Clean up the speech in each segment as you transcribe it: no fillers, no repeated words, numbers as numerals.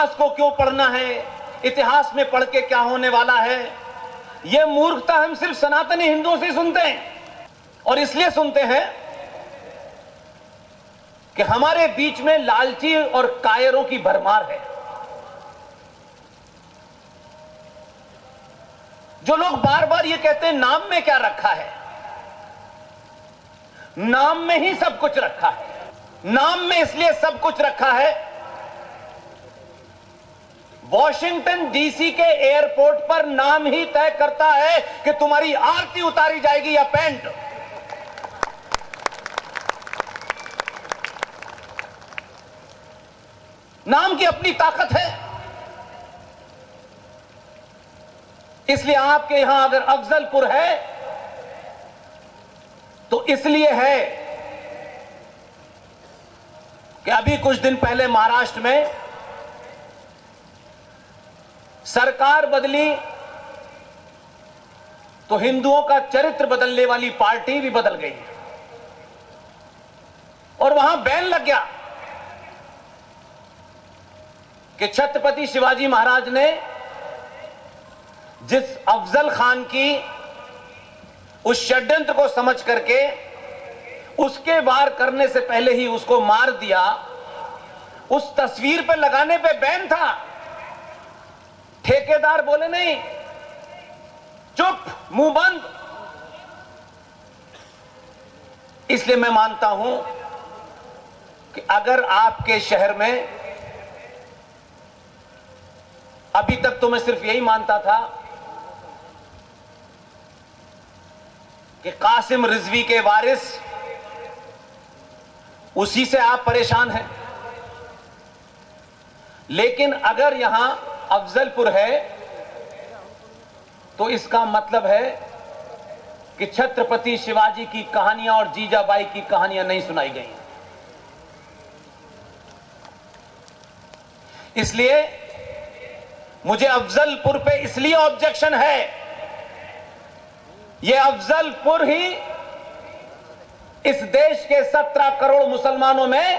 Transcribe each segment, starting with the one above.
इतिहास को क्यों पढ़ना है, इतिहास में पढ़ के क्या होने वाला है, यह मूर्खता हम सिर्फ सनातनी हिंदुओं से सुनते हैं। और इसलिए सुनते हैं कि हमारे बीच में लालची और कायरों की भरमार है। जो लोग बार बार ये कहते हैं नाम में क्या रखा है, नाम में ही सब कुछ रखा है। नाम में इसलिए सब कुछ रखा है, वॉशिंगटन डीसी के एयरपोर्ट पर नाम ही तय करता है कि तुम्हारी आरती उतारी जाएगी या पैंट। नाम की अपनी ताकत है। इसलिए आपके यहां अगर अफजलपुर है तो इसलिए है कि अभी कुछ दिन पहले महाराष्ट्र में सरकार बदली तो हिंदुओं का चरित्र बदलने वाली पार्टी भी बदल गई और वहां बैन लग गया कि छत्रपति शिवाजी महाराज ने जिस अफजल खान की उस षड्यंत्र को समझ करके उसके वार करने से पहले ही उसको मार दिया, उस तस्वीर पर लगाने पे बैन था। ठेकेदार बोले नहीं, चुप, मुंह बंद। इसलिए मैं मानता हूं कि अगर आपके शहर में, अभी तक तो मैं सिर्फ यही मानता था कि कासिम रिजवी के वारिस, उसी से आप परेशान हैं, लेकिन अगर यहां अफजलपुर है तो इसका मतलब है कि छत्रपति शिवाजी की कहानियां और जीजाबाई की कहानियां नहीं सुनाई गई। इसलिए मुझे अफजलपुर पे इसलिए ऑब्जेक्शन है, यह अफजलपुर ही इस देश के 17 करोड़ मुसलमानों में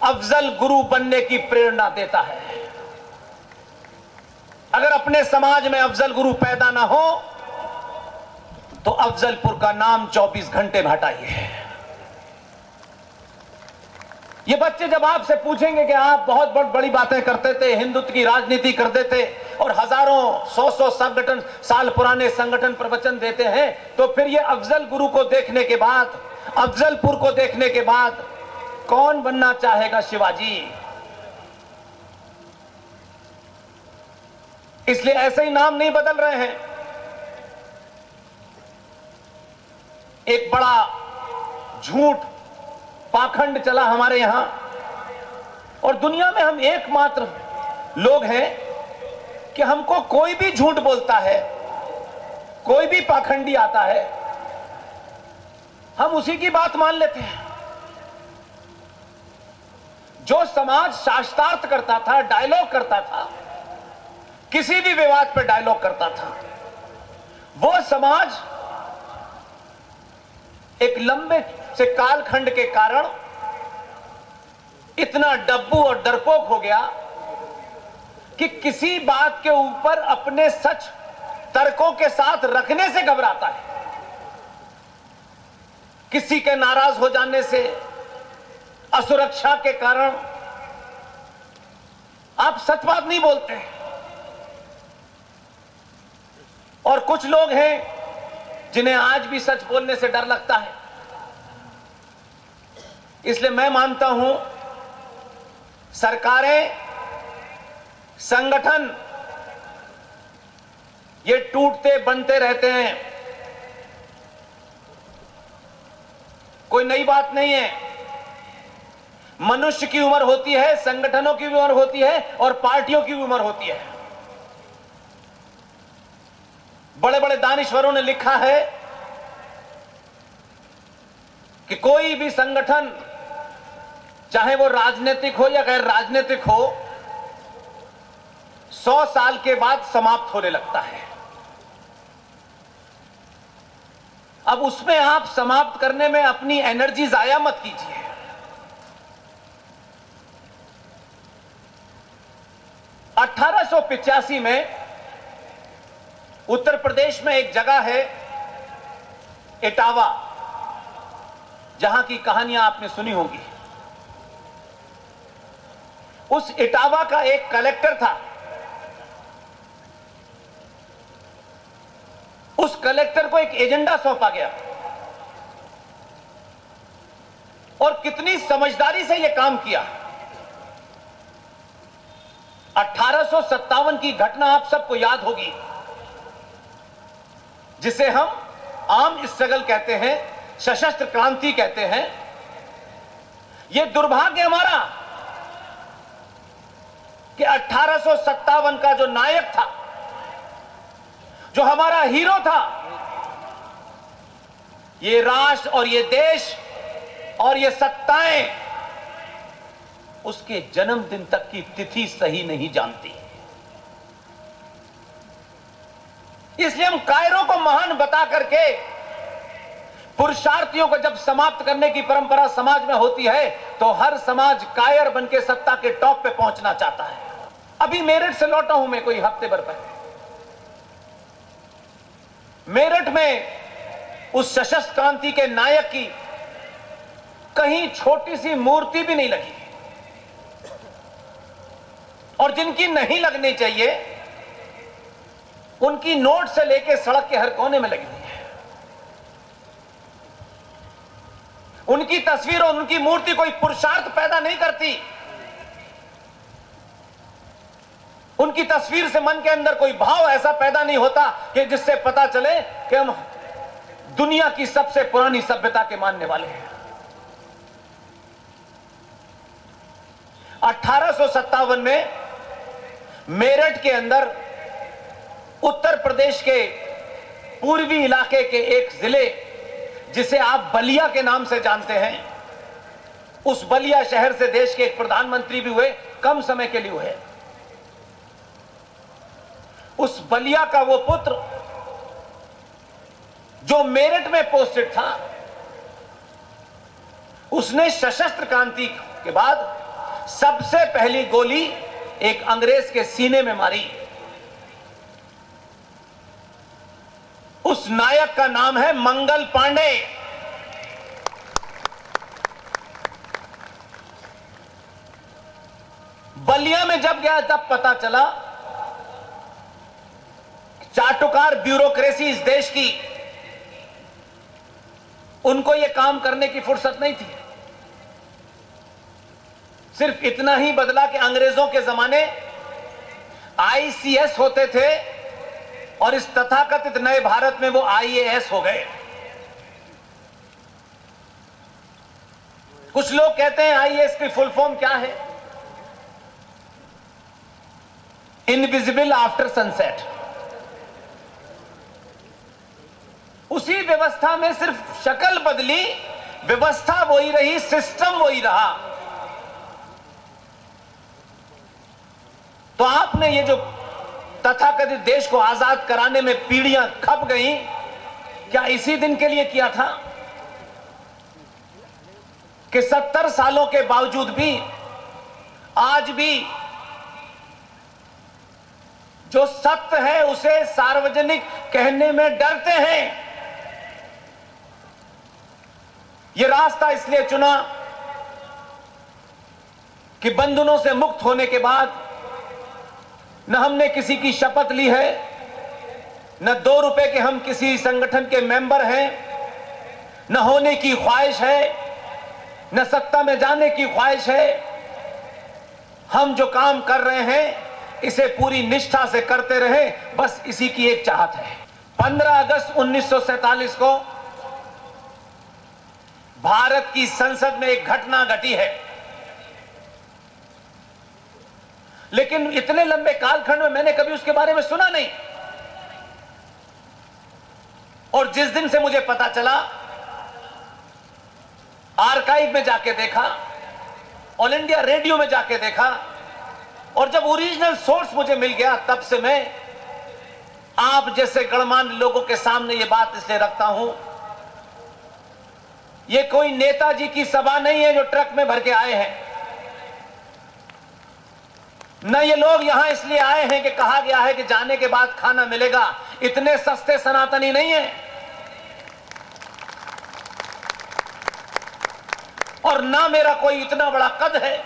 अफजल गुरु बनने की प्रेरणा देता है। अगर अपने समाज में अफजल गुरु पैदा ना हो तो अफजलपुर का नाम 24 घंटे में हटाइए। ये बच्चे जब आपसे पूछेंगे कि आप बहुत बड़ी बातें करते थे, हिंदुत्व की राजनीति करते थे और हजारों 100 संगठन, साल पुराने संगठन प्रवचन देते हैं, तो फिर ये अफजल गुरु को देखने के बाद, अफजलपुर को देखने के बाद कौन बनना चाहेगा शिवाजी? इसलिए ऐसे ही नाम नहीं बदल रहे हैं। एक बड़ा झूठ, पाखंड चला हमारे यहां, और दुनिया में हम एकमात्र लोग हैं कि हमको कोई भी झूठ बोलता है, कोई भी पाखंडी आता है, हम उसी की बात मान लेते हैं। जो समाज शास्त्रार्थ करता था, डायलॉग करता था, किसी भी विवाद पर डायलॉग करता था, वो समाज एक लंबे से कालखंड के कारण इतना डब्बू और डरपोक हो गया कि किसी बात के ऊपर अपने सच तर्कों के साथ रखने से घबराता है। किसी के नाराज हो जाने से, असुरक्षा के कारण आप सच बात नहीं बोलते। और कुछ लोग हैं जिन्हें आज भी सच बोलने से डर लगता है। इसलिए मैं मानता हूं सरकारें, संगठन ये टूटते बनते रहते हैं, कोई नई बात नहीं है। मनुष्य की उम्र होती है, संगठनों की भी उम्र होती है और पार्टियों की भी उम्र होती है। बड़े बड़े दानिश्वरों ने लिखा है कि कोई भी संगठन, चाहे वो राजनीतिक हो या गैर राजनीतिक हो, 100 साल के बाद समाप्त होने लगता है। अब उसमें आप समाप्त करने में अपनी एनर्जी जाया मत कीजिए। 1885 में उत्तर प्रदेश में एक जगह है इटावा, जहां की कहानियां आपने सुनी होंगी। उस इटावा का एक कलेक्टर था। उस कलेक्टर को एक एजेंडा सौंपा गया और कितनी समझदारी से यह काम किया। 1857 की घटना आप सबको याद होगी, जिसे हम आर्म्ड स्ट्रगल कहते हैं, सशस्त्र क्रांति कहते हैं। यह दुर्भाग्य हमारा कि 1857 का जो नायक था, जो हमारा हीरो था, ये राष्ट्र और ये देश और ये सत्ताएं उसके जन्मदिन तक की तिथि सही नहीं जानती। इसलिए हम कायरों को महान बता करके पुरुषार्थियों को जब समाप्त करने की परंपरा समाज में होती है, तो हर समाज कायर बनके सत्ता के टॉप पे पहुंचना चाहता है। अभी मेरठ से लौटा हूं मैं कोई हफ्ते भर पहले। मेरठ में उस सशस्त्र क्रांति के नायक की कहीं छोटी सी मूर्ति भी नहीं लगी, और जिनकी नहीं लगनी चाहिए उनकी नोट से लेकर सड़क के हर कोने में लगी हुई है। उनकी तस्वीर और उनकी मूर्ति कोई पुरुषार्थ पैदा नहीं करती। उनकी तस्वीर से मन के अंदर कोई भाव ऐसा पैदा नहीं होता कि जिससे पता चले कि हम दुनिया की सबसे पुरानी सभ्यता के मानने वाले हैं। 1857 में मेरठ के अंदर उत्तर प्रदेश के पूर्वी इलाके के एक जिले, जिसे आप बलिया के नाम से जानते हैं, उस बलिया शहर से देश के एक प्रधानमंत्री भी हुए, कम समय के लिए हुए। उस बलिया का वो पुत्र जो मेरठ में पोस्टेड था, उसने सशस्त्र क्रांति के बाद सबसे पहली गोली एक अंग्रेज के सीने में मारी। उस नायक का नाम है मंगल पांडे। बलिया में जब गया तब पता चला चाटुकार ब्यूरोक्रेसी इस देश की, उनको यह काम करने की फुर्सत नहीं थी। सिर्फ इतना ही बदला कि अंग्रेजों के जमाने आईसीएस होते थे और इस तथाकथित नए भारत में वो आईएएस हो गए। कुछ लोग कहते हैं आईएएस की फुल फॉर्म क्या है? Invisible after sunset. उसी व्यवस्था में सिर्फ शक्ल बदली, व्यवस्था वही रही, सिस्टम वही रहा। तो आपने ये जो तथाकथित देश को आजाद कराने में पीढ़ियां खप गईं, क्या इसी दिन के लिए किया था कि 70 सालों के बावजूद भी आज भी जो सत्य है उसे सार्वजनिक कहने में डरते हैं? यह रास्ता इसलिए चुना कि बंधनों से मुक्त होने के बाद न हमने किसी की शपथ ली है, न 2 रुपए के हम किसी संगठन के मेंबर हैं, न होने की ख्वाहिश है, न सत्ता में जाने की ख्वाहिश है। हम जो काम कर रहे हैं इसे पूरी निष्ठा से करते रहे, बस इसी की एक चाहत है। 15 अगस्त 1947 को भारत की संसद में एक घटना घटी है, लेकिन इतने लंबे कालखंड में मैंने कभी उसके बारे में सुना नहीं। और जिस दिन से मुझे पता चला, आर्काइव में जाके देखा, ऑल इंडिया रेडियो में जाके देखा, और जब ओरिजिनल सोर्स मुझे मिल गया, तब से मैं आप जैसे गणमान्य लोगों के सामने ये बात इसलिए रखता हूं। ये कोई नेताजी की सभा नहीं है जो ट्रक में भर के आए हैं। न ये लोग यहां इसलिए आए हैं कि कहा गया है कि जाने के बाद खाना मिलेगा। इतने सस्ते सनातनी नहीं है, और ना मेरा कोई इतना बड़ा कद है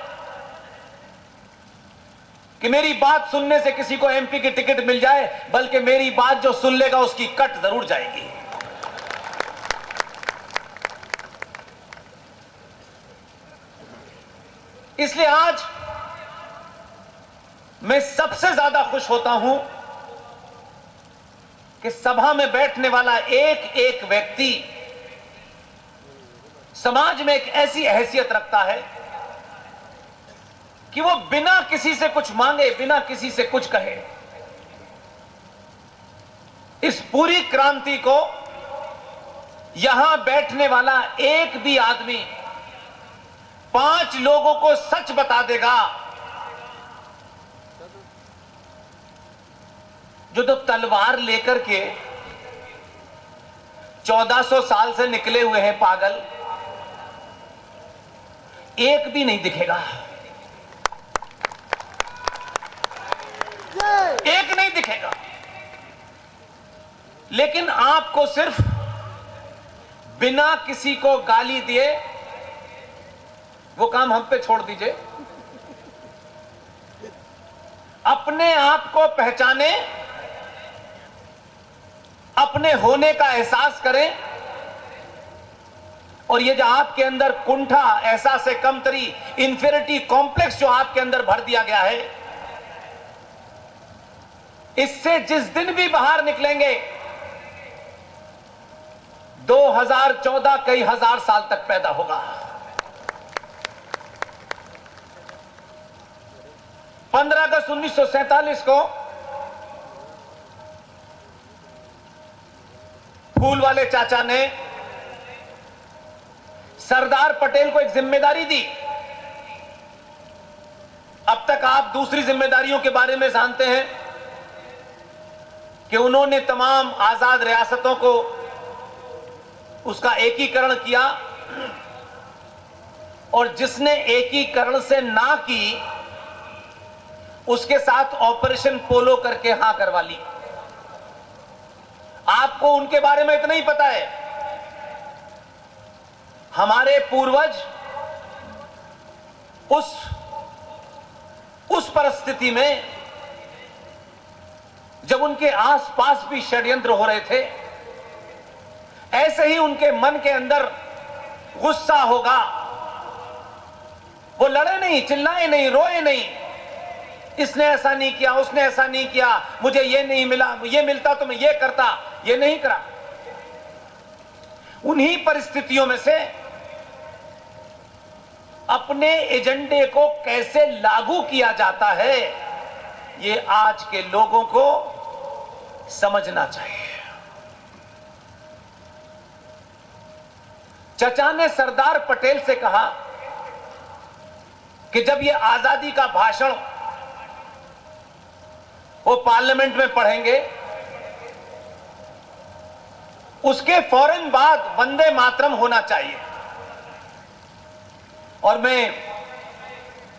कि मेरी बात सुनने से किसी को एमपी की टिकट मिल जाए, बल्कि मेरी बात जो सुन लेगा उसकी कट जरूर जाएगी। इसलिए आज मैं सबसे ज्यादा खुश होता हूं कि सभा में बैठने वाला एक एक व्यक्ति समाज में एक ऐसी हैसियत रखता है कि वो बिना किसी से कुछ मांगे, बिना किसी से कुछ कहे, इस पूरी क्रांति को यहां बैठने वाला एक भी आदमी 5 लोगों को सच बता देगा। जो तो तलवार लेकर के 1400 साल से निकले हुए हैं पागल, एक भी नहीं दिखेगा, एक नहीं दिखेगा। लेकिन आपको सिर्फ बिना किसी को गाली दिए वो काम हम पे छोड़ दीजिए, अपने आप को पहचाने, अपने होने का एहसास करें, और ये जो आपके अंदर कुंठा, एहसास कमतरी, इंफीरियरिटी कॉम्प्लेक्स जो आपके अंदर भर दिया गया है, इससे जिस दिन भी बाहर निकलेंगे 2014 कई हजार साल तक पैदा होगा। 15 अगस्त 1947 को फूल वाले चाचा ने सरदार पटेल को एक जिम्मेदारी दी। अब तक आप दूसरी जिम्मेदारियों के बारे में जानते हैं कि उन्होंने तमाम आजाद रियासतों को उसका एकीकरण किया, और जिसने एकीकरण से ना की उसके साथ ऑपरेशन पोलो करके हां करवा ली। आपको उनके बारे में इतना ही पता है, हमारे पूर्वज उस परिस्थिति में जब उनके आसपास भी षड्यंत्र हो रहे थे, ऐसे ही उनके मन के अंदर गुस्सा होगा। वो लड़े नहीं, चिल्लाए नहीं, रोए नहीं, इसने ऐसा नहीं किया, उसने ऐसा नहीं किया, मुझे ये नहीं मिला, ये मिलता तो मैं ये करता, ये नहीं करा। उन्हीं परिस्थितियों में से अपने एजेंडे को कैसे लागू किया जाता है, ये आज के लोगों को समझना चाहिए। चचा ने सरदार पटेल से कहा कि जब ये आजादी का भाषण वो पार्लियामेंट में पढ़ेंगे, उसके फौरन बाद वंदे मातरम होना चाहिए। और मैं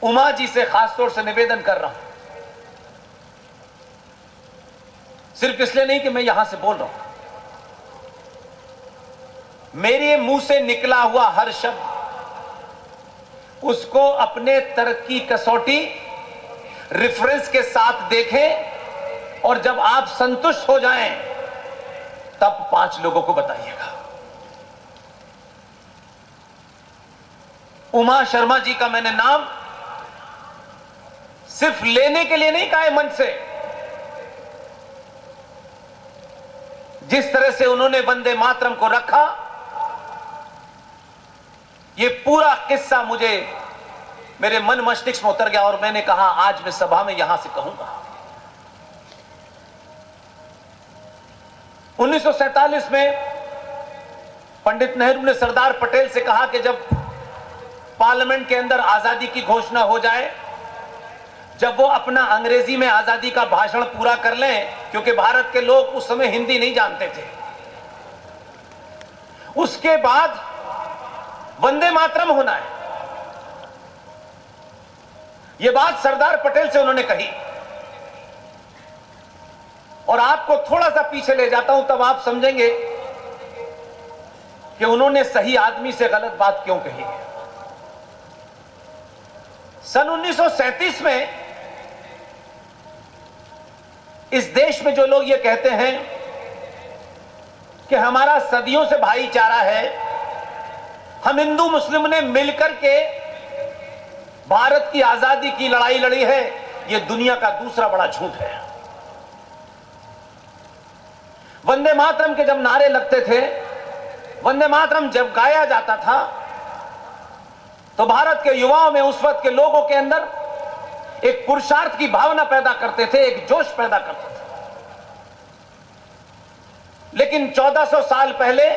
उमा जी से खासतौर से निवेदन कर रहा हूं, सिर्फ इसलिए नहीं कि मैं यहां से बोल रहा हूं, मेरे मुंह से निकला हुआ हर शब्द उसको अपने तर्क की कसौटी रेफरेंस के साथ देखें, और जब आप संतुष्ट हो जाएं तब 5 लोगों को बताइएगा। उमा शर्मा जी का मैंने नाम सिर्फ लेने के लिए नहीं कहा है मंच से। जिस तरह से उन्होंने वंदे मातरम को रखा, ये पूरा किस्सा मुझे मेरे मन मस्तिष्क में उतर गया, और मैंने कहा आज मैं सभा में यहां से कहूंगा। 1947 में पंडित नेहरू ने सरदार पटेल से कहा कि जब पार्लियामेंट के अंदर आजादी की घोषणा हो जाए, जब वो अपना अंग्रेजी में आजादी का भाषण पूरा कर लें, क्योंकि भारत के लोग उस समय हिंदी नहीं जानते थे, उसके बाद वंदे मातरम होना है। यह बात सरदार पटेल से उन्होंने कही। और आपको थोड़ा सा पीछे ले जाता हूं, तब आप समझेंगे कि उन्होंने सही आदमी से गलत बात क्यों कही। सन 1937 में इस देश में जो लोग ये कहते हैं कि हमारा सदियों से भाईचारा है, हम हिंदू मुस्लिम ने मिलकर के भारत की आजादी की लड़ाई लड़ी है, यह दुनिया का दूसरा बड़ा झूठ है। वंदे मातरम के जब नारे लगते थे, वंदे मातरम जब गाया जाता था, तो भारत के युवाओं में, उस वक्त के लोगों के अंदर एक पुरुषार्थ की भावना पैदा करते थे, एक जोश पैदा करते थे। लेकिन 1400 साल पहले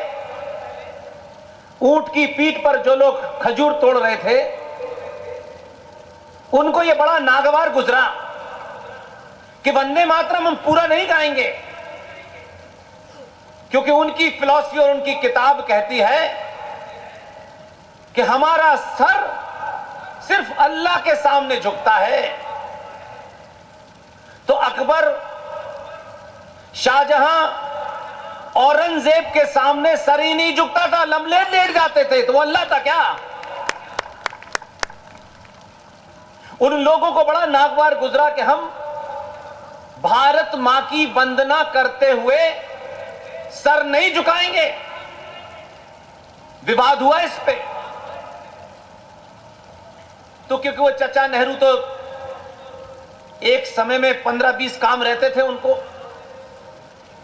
ऊंट की पीठ पर जो लोग खजूर तोड़ रहे थे, उनको यह बड़ा नागवार गुजरा कि वंदे मातरम हम पूरा नहीं गाएंगे, क्योंकि उनकी फिलॉसफी और उनकी किताब कहती है कि हमारा सर सिर्फ अल्लाह के सामने झुकता है। तो अकबर, शाहजहां, औरंगजेब के सामने सर ही नहीं झुकता था, लमले लेट जाते थे, तो वो अल्लाह था क्या? उन लोगों को बड़ा नागवार गुजरा कि हम भारत मां की वंदना करते हुए सर नहीं झुकाएंगे। विवाद हुआ इस पे, तो क्योंकि वो चाचा नेहरू तो एक समय में 15-20 काम रहते थे, उनको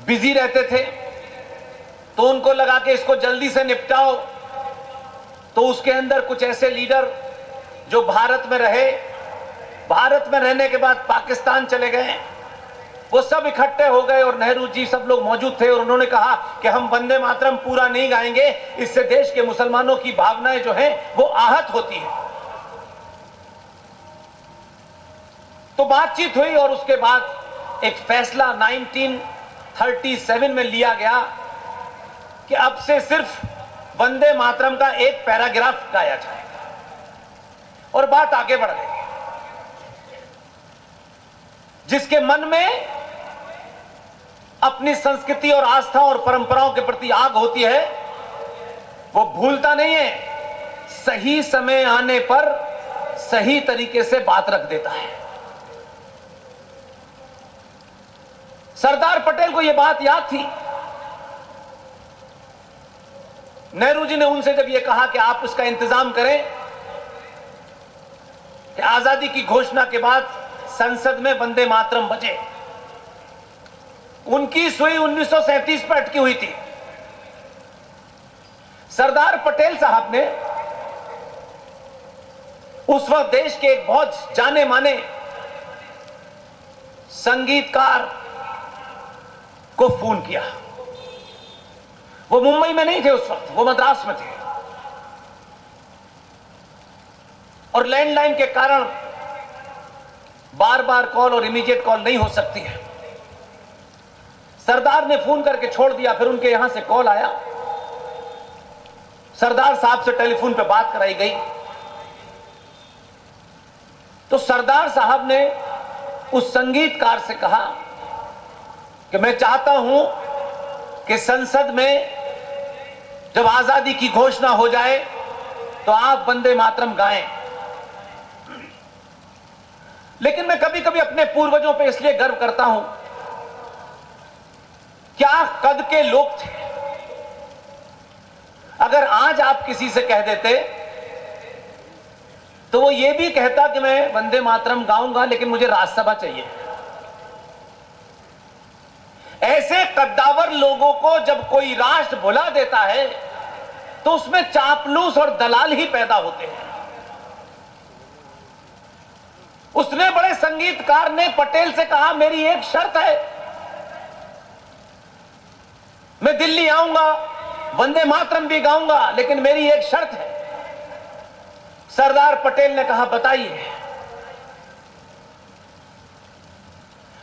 बिजी रहते थे, तो उनको लगा कि इसको जल्दी से निपटाओ। तो उसके अंदर कुछ ऐसे लीडर जो भारत में रहे, भारत में रहने के बाद पाकिस्तान चले गए, वो सब इकट्ठे हो गए और नेहरू जी सब लोग मौजूद थे, और उन्होंने कहा कि हम वंदे मातरम पूरा नहीं गाएंगे, इससे देश के मुसलमानों की भावनाएं जो हैं वो आहत होती है। तो बातचीत हुई और उसके बाद एक फैसला 1937 में लिया गया कि अब से सिर्फ वंदे मातरम का एक पैराग्राफ गाया जाएगा, और बात आगे बढ़ गई। जिसके मन में अपनी संस्कृति और आस्था और परंपराओं के प्रति आग होती है, वो भूलता नहीं है, सही समय आने पर सही तरीके से बात रख देता है। सरदार पटेल को यह बात याद थी। नेहरू जी ने उनसे जब यह कहा कि आप उसका इंतजाम करें कि आजादी की घोषणा के बाद संसद में वंदे मातरम बजे, उनकी सुई 1937 पर अटकी हुई थी। सरदार पटेल साहब ने उस वक्त देश के एक बहुत जाने माने संगीतकार को फोन किया। वो मुंबई में नहीं थे उस वक्त, वो मद्रास में थे, और लैंडलाइन के कारण बार बार कॉल और इमीडिएट कॉल नहीं हो सकती है। सरदार ने फोन करके छोड़ दिया, फिर उनके यहां से कॉल आया, सरदार साहब से टेलीफोन पे बात कराई गई। तो सरदार साहब ने उस संगीतकार से कहा कि मैं चाहता हूं कि संसद में जब आजादी की घोषणा हो जाए तो आप वंदे मातरम गाएं। लेकिन मैं कभी कभी अपने पूर्वजों पे इसलिए गर्व करता हूं, क्या कद के लोग थे। अगर आज आप किसी से कह देते तो वो ये भी कहता कि मैं वंदे मातरम गाऊंगा, लेकिन मुझे राज्यसभा चाहिए। ऐसे कद्दावर लोगों को जब कोई राष्ट्र भुला देता है तो उसमें चापलूस और दलाल ही पैदा होते हैं। उसने बड़े संगीतकार ने पटेल से कहा, मेरी एक शर्त है, मैं दिल्ली आऊंगा, वंदे मातरम भी गाऊंगा, लेकिन मेरी एक शर्त है। सरदार पटेल ने कहा, बताइए।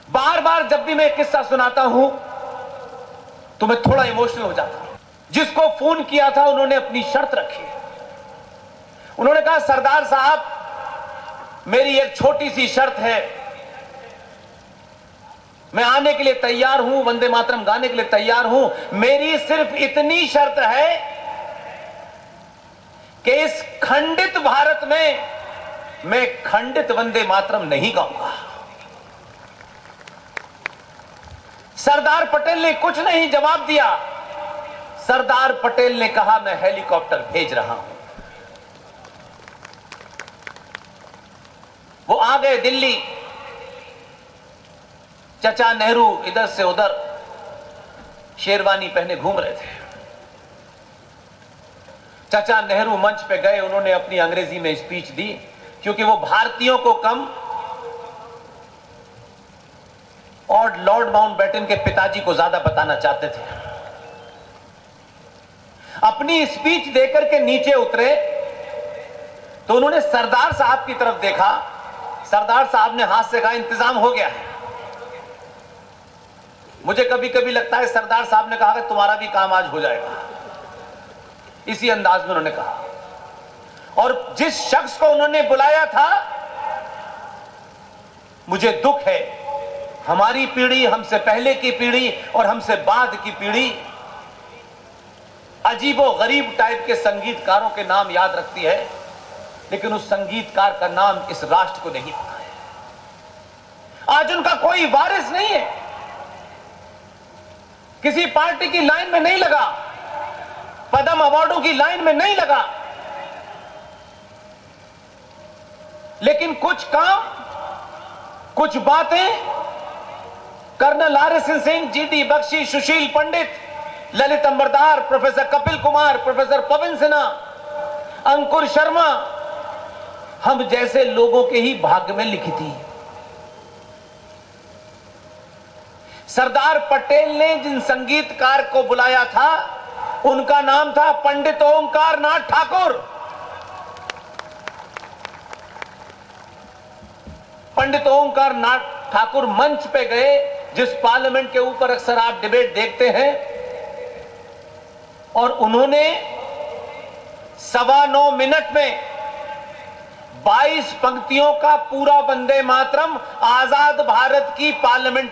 बार बार जब भी मैं किस्सा सुनाता हूं तो मैं थोड़ा इमोशनल हो जाता हूं। जिसको फोन किया था उन्होंने अपनी शर्त रखी। उन्होंने कहा, सरदार साहब मेरी एक छोटी सी शर्त है, मैं आने के लिए तैयार हूं, वंदे मातरम गाने के लिए तैयार हूं। मेरी सिर्फ इतनी शर्त है कि इस खंडित भारत में मैं खंडित वंदे मातरम नहीं गाऊंगा। सरदार पटेल ने कुछ नहीं जवाब दिया। सरदार पटेल ने कहा मैं हेलीकॉप्टर भेज रहा हूं। वो आ गए दिल्ली। चाचा नेहरू इधर से उधर शेरवानी पहने घूम रहे थे। चाचा नेहरू मंच पे गए, उन्होंने अपनी अंग्रेजी में स्पीच दी, क्योंकि वो भारतीयों को कम और लॉर्ड माउंटबेटन के पिताजी को ज्यादा बताना चाहते थे। अपनी स्पीच देकर के नीचे उतरे तो उन्होंने सरदार साहब की तरफ देखा। सरदार साहब ने हाथ से कहा इंतजाम हो गया है। मुझे कभी कभी लगता है सरदार साहब ने कहा कि तुम्हारा भी काम आज हो जाएगा, इसी अंदाज में उन्होंने कहा। और जिस शख्स को उन्होंने बुलाया था, मुझे दुख है, हमारी पीढ़ी, हमसे पहले की पीढ़ी और हमसे बाद की पीढ़ी अजीबो गरीब टाइप के संगीतकारों के नाम याद रखती है, लेकिन उस संगीतकार का नाम इस राष्ट्र को नहीं पता है। आज उनका कोई वारिस नहीं है, किसी पार्टी की लाइन में नहीं लगा, पद्म अवार्डों की लाइन में नहीं लगा, लेकिन कुछ काम, कुछ बातें colonel R S. Singh, G D. Bakshi, Sushil Pandit, Lalit Ambardar, professor Kapil Kumar, professor Pawan Sinha, Ankur Sharma, हम जैसे लोगों के ही भाग्य में लिखी थी। सरदार पटेल ने जिन संगीतकार को बुलाया था, उनका नाम था पंडित ओंकार नाथ ठाकुर। पंडित ओंकार नाथ ठाकुर मंच पे गए, जिस पार्लियामेंट के ऊपर अक्सर आप डिबेट देखते हैं, और उन्होंने 9.25 मिनट में 22 पंक्तियों का पूरा वंदे मातरम आजाद भारत की पार्लियामेंट